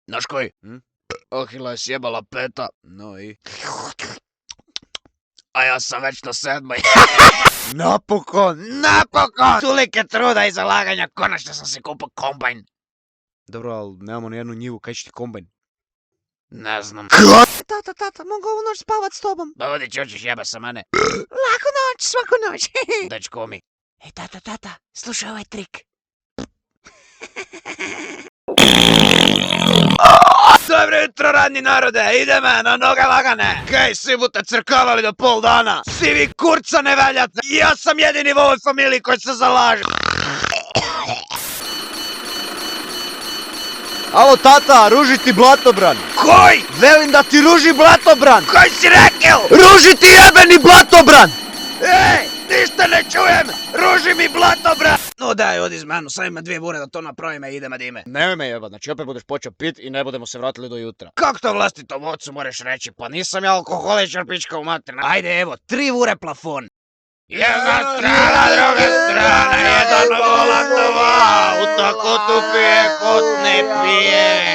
Znaš koji? Ahila je sjebala peta. No i? A ja sam već na 7. Napokon! Tolike truda i zalaganja, konačno sam se kupao kombajn. Dobro, ali nemamo ni jednu njivu, kaj će ti kombajn? Ne znam. Tata, mogu ovu noć spavat s tobom? Da vodi ćoćiš jebe sa mene. Laku noć, svaku noć. Dečko mi. Ej, tata, slušaj ovaj trik. Dobro jutro, radni narode, ideme na noge lagane. Kaj, svi bute crkavali do pol dana. Svi vi kurca ne valjate. Ja sam jedini u ovoj familiji koji se zalaže. Alo tata, ruži ti Blatobran. Koji? Velim da ti ruži Blatobran. Koji si rekao? Ruži ti jebeni Blatobran. Ej, ništa ne čujem, ruži mi Blatobran. No daj, odi iz menu, sam ima 2 bure da to napravim i idemo dime. Nemoj me jebat, znači opet budeš počeo pit i ne budemo se vratili do jutra. Kako to vlastitom ocu moraš reći? Pa nisam ja alkoholičar, pička u materina. Ajde evo, 3 vure plafon. Jedna strana, druga strana, jedan volan, 2 auto, ko tu pije, ko ne pije.